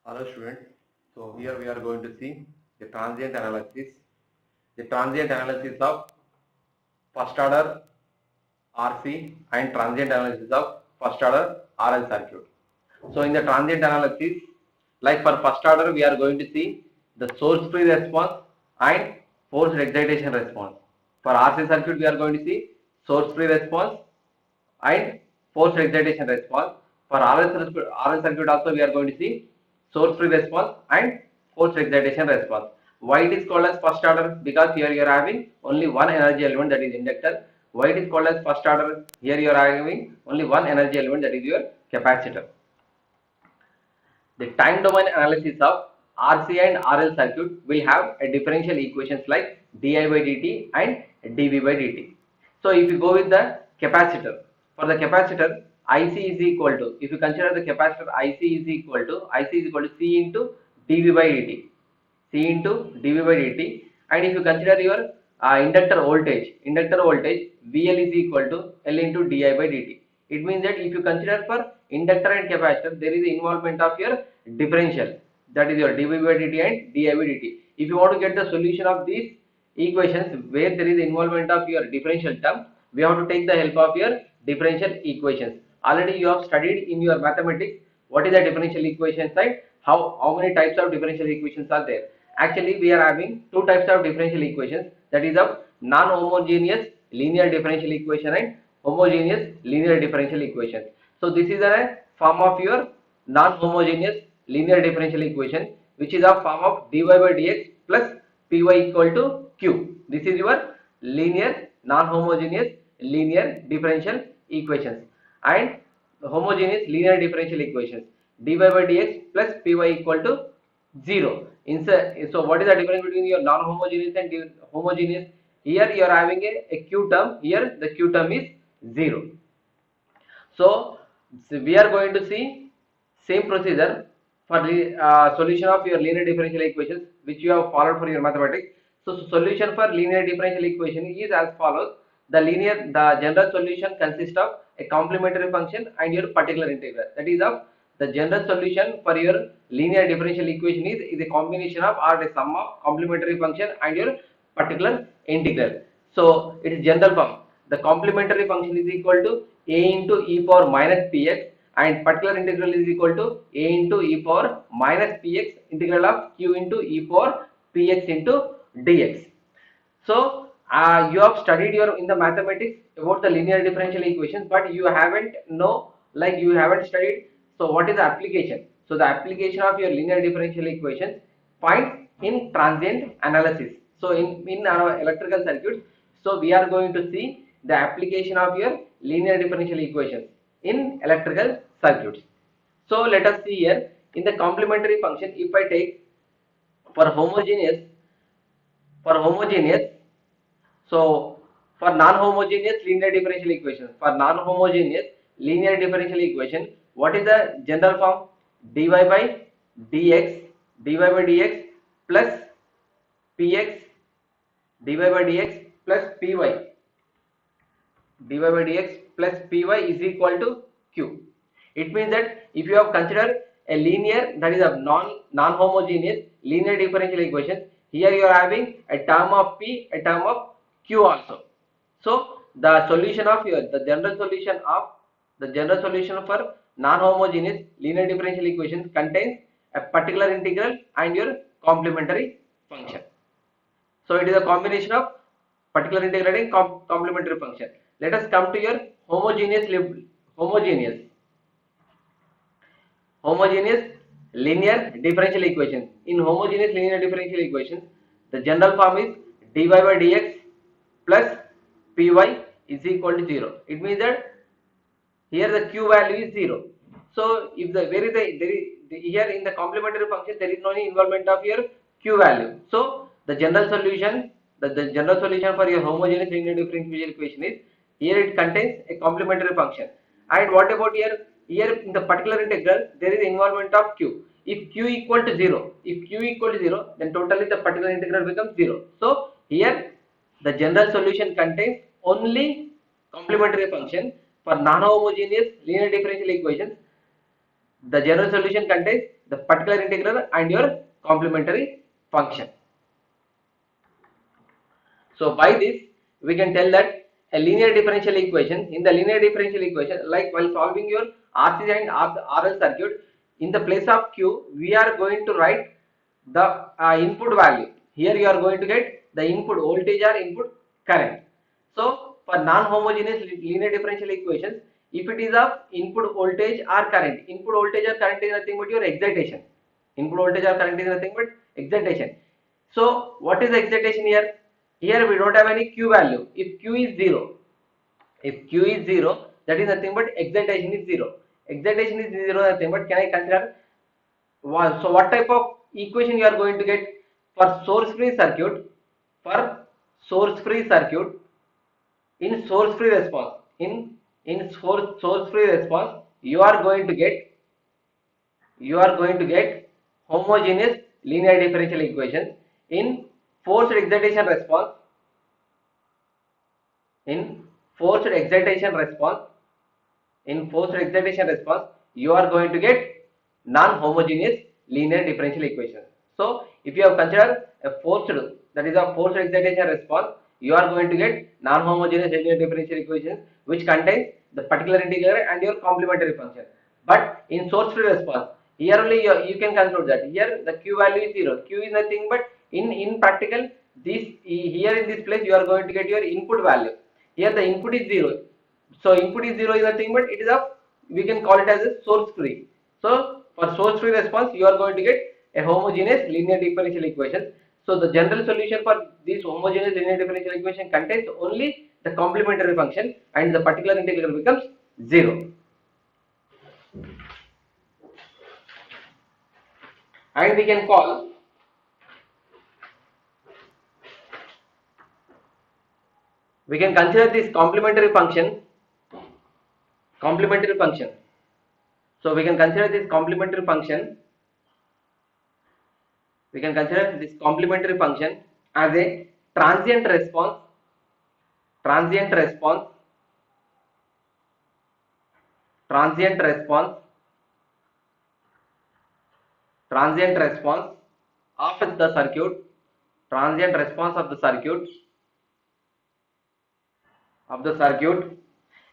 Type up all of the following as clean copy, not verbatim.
Hello student. So here we are going to see the transient analysis. The transient analysis of first order RC and transient analysis of first order RL circuit. So in the transient analysis, like for first order, we are going to see the source free response and forced excitation response. For RC circuit, we are going to see source free response and forced excitation response. For RL circuit also we are going to see source free response and forced excitation response. Why it is called as first order? Because here you are having only one energy element, that is inductor. Why it is called as first order? Here you are having only one energy element, that is your capacitor. The time domain analysis of RC and RL circuit will have a differential equations like di by dt and dv by dt. So if you go with the capacitor, for the capacitor IC is equal to, if you consider the capacitor IC is equal to C into dv by dt, C into dv by dt, and if you consider your inductor voltage VL is equal to L into di by dt. It means that if you consider for inductor and capacitor, there is involvement of your differential, that is your dv by dt and di by dt. If you want to get the solution of these equations where there is involvement of your differential term, we have to take the help of your differential equations. Already you have studied in your mathematics what is the differential equation side, how many types of differential equations are there. Actually we are having two types of differential equations, that is of non-homogeneous linear differential equation and homogeneous linear differential equation. So this is a form of your non-homogeneous linear differential equation, which is a form of dy by dx plus py equal to q. This is your linear non-homogeneous linear differential equations, and homogeneous linear differential equations dy by dx plus py equal to 0. So what is the difference between your non-homogeneous and homogeneous? Here you are having a q term, here the q term is 0. So we are going to see same procedure for the solution of your linear differential equations which you have followed for your mathematics. So solution for linear differential equation is as follows. The general solution consists of a complementary function and your particular integral. That is of the general solution for your linear differential equation is a combination of or a sum of complementary function and your particular integral. So it is general form. The complementary function is equal to a into e power minus px, and particular integral is equal to a into e power minus px integral of q into e power px into dx. So you have studied your in the mathematics about the linear differential equations, but you haven't you haven't studied. So what is the application? So the application of your linear differential equations find in transient analysis. So in our electrical circuits, so we are going to see the application of your linear differential equations in electrical circuits. So let us see here in the complementary function. If I take for homogeneous, so for non-homogeneous linear differential equation, what is the general form? dy by dx plus px dy by dx plus py is equal to q. It means that if you have considered a linear, that is a non-homogeneous linear differential equation, here you are having a term of p, a term of q also. So the solution of the general solution for non-homogeneous linear differential equations contains a particular integral and your complementary function. So it is a combination of particular integral and complementary function. Let us come to your homogeneous linear differential equations. In homogeneous linear differential equations, the general form is dy by dx plus py is equal to 0. It means that here the q value is 0. So if here in the complementary function there is no involvement of your q value. So the general solution for your homogeneous linear differential equation is, here it contains a complementary function. And what about here? Here in the particular integral there is involvement of q. If q equal to 0, then totally the particular integral becomes 0. So here the general solution contains only complementary function. For non-homogeneous linear differential equations, the general solution contains the particular integral and your complementary function. So by this we can tell that a linear differential equation, in the linear differential equation, like while solving your RC and RL circuit, in the place of Q we are going to write the input value. Here you are going to get the input voltage or input current. So for non-homogeneous linear differential equations, if it is of input voltage or current, input voltage or current is nothing but your excitation. Input voltage or current is nothing but excitation. So what is the excitation here? Here we don't have any Q value. If Q is 0, that is nothing but excitation is 0. Excitation is 0, nothing but, can I consider one? So what type of equation you are going to get for source free circuit? For source free circuit, in source free response, in source free response, you are going to get homogeneous linear differential equations. In forced excitation response, you are going to get non-homogeneous linear differential equations. So if you have considered a forced excitation response, you are going to get non-homogeneous linear differential equations which contains the particular integral and your complementary function. But in source free response, here only you can conclude that here the Q value is 0. Q is nothing but, in practical, this here in this place you are going to get your input value. Here the input is 0. So input is 0 is nothing but it is a, we can call it as a source free. So for source free response you are going to get a homogeneous linear differential equation. So the general solution for this homogeneous linear differential equation contains only the complementary function and the particular integral becomes 0. And we can call consider this complementary function. So we can consider this complementary function. As a transient response of the circuit,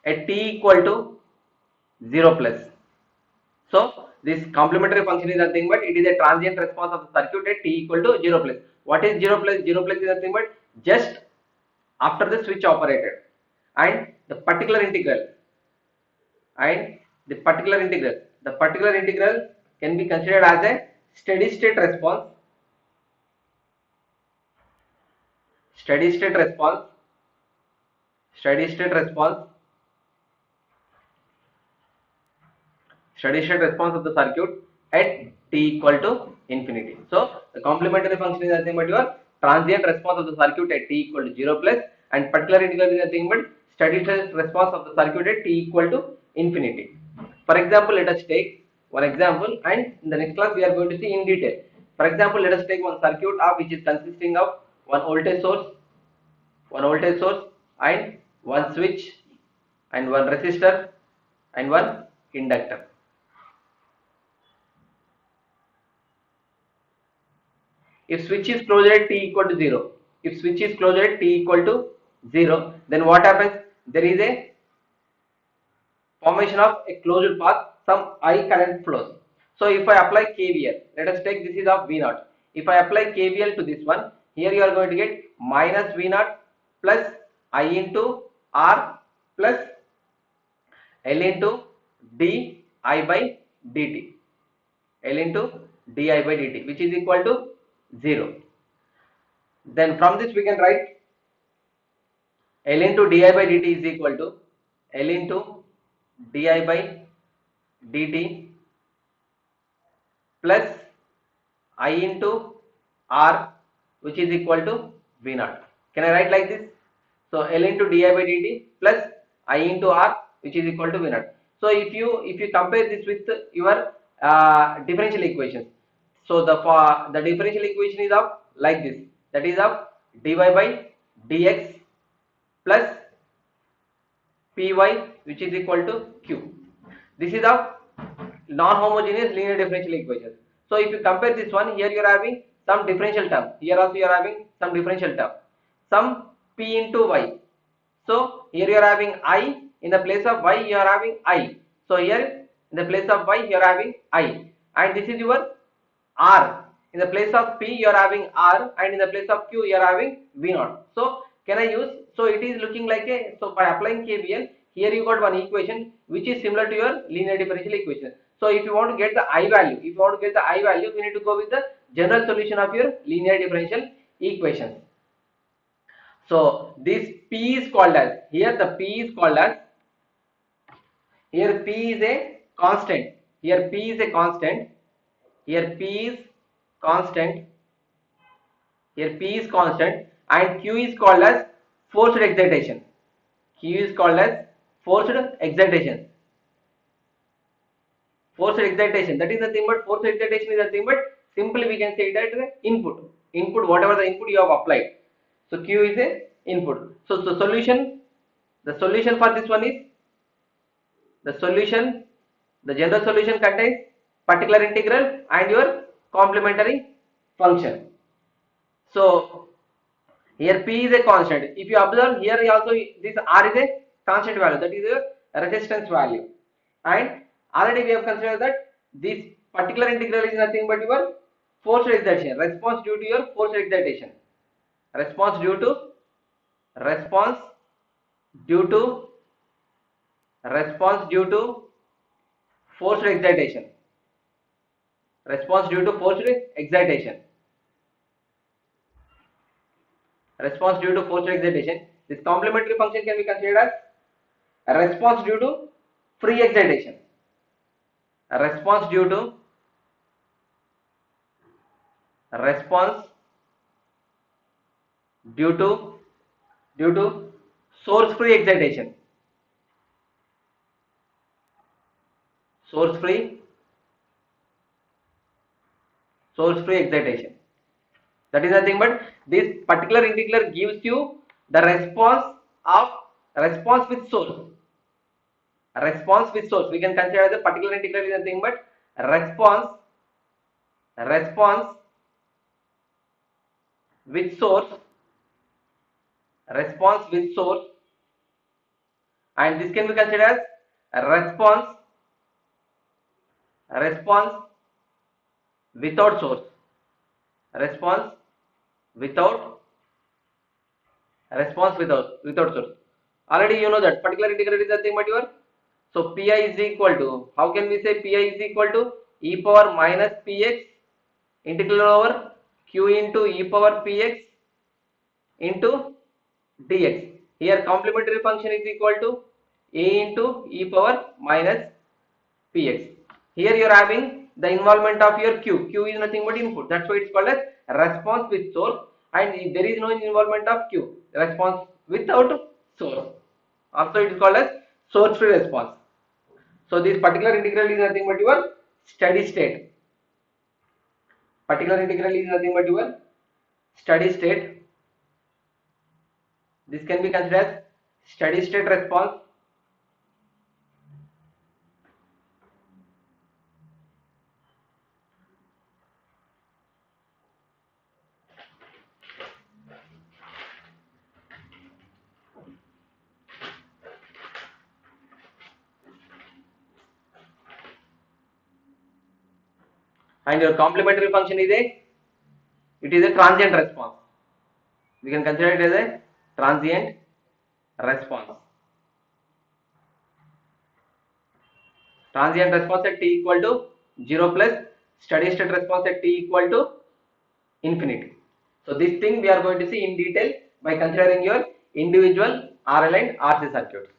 at t equal to 0 plus. So this complementary function is nothing but it is a transient response of the circuit at t equal to 0 plus. What is 0 plus? 0 plus is nothing but just after the switch operated, and the particular integral can be considered as a steady state response. Steady state response of the circuit at t equal to infinity. So the complementary function is nothing but your transient response of the circuit at t equal to 0 plus, and particular integral is nothing but steady state response of the circuit at t equal to infinity. For example, let us take one example, and in the next class we are going to see in detail. For example, let us take one circuit which is consisting of one voltage source and one switch and one resistor and one inductor. If switch is closed at t equal to 0, then what happens? There is a formation of a closed path, some I current flows. So if I apply KVL, let us take this is of V0. If I apply KVL to this one, here you are going to get minus V0 plus I into R plus L into di by dt, which is equal to 0. Then from this we can write L into di by dt is equal to L into di by dt plus I into R, which is equal to V0. Can I write like this? So L into di by dt plus I into R, which is equal to V0. So if you compare this with your differential equations, so the differential equation is of like this, that is of dy by dx plus py, which is equal to q. This is of non-homogeneous linear differential equations. So if you compare this one, here you are having some differential term, here also you are having some differential term, some p into y. So here you are having I, in the place of y you are having I. So here in the place of y you are having I, and this is your r. In the place of p you are having r, and in the place of q you are having v naught. So can I use, so it is looking like a, so by applying KVL, here you got one equation which is similar to your linear differential equation. So if you want to get the I value, we need to go with the general solution of your linear differential equation. So this P is called as, here the P is called as, here P is a constant, here P is a constant, here P is constant, here P is constant, and Q is called as forced excitation. Q is called as forced excitation. Forced excitation, that is nothing but, forced excitation is nothing but, simply we can say that input, whatever the input you have applied. So Q is a input. So the solution for this one is, the general solution contains particular integral and your complementary function. So here P is a constant. If you observe here also, this R is a constant value, that is a resistance value, and already we have considered that this particular integral is nothing but your forced excitation, response due to your forced excitation, response due to forced excitation, response due to forced excitation, response due to forced excitation. This complementary function can be considered as a response due to free excitation, a response due to source free excitation, source free excitation. That is nothing but, this particular integral gives you the response with source. Response with source, we can consider the particular integral is nothing but response with source, and this can be considered as a response without source, response without source. Already you know that particular integral is nothing but your, so Pi is equal to, how can we say Pi is equal to e power minus Px integral over q into e power Px into dx. Here complementary function is equal to a into e power minus Px. Here you are having the involvement of your q. Q is nothing but input. That's why it's called as response with source. And if there is no involvement of q, response without source, also it is called as source free response. So this particular integral is nothing but your steady state. Particular integral is nothing but your steady state. This can be considered as steady state response. And your complementary function is a transient response. We can consider it as a transient response. Transient response at t equal to 0 plus steady state response at t equal to infinity. So this thing we are going to see in detail by considering your individual RL and RC circuits.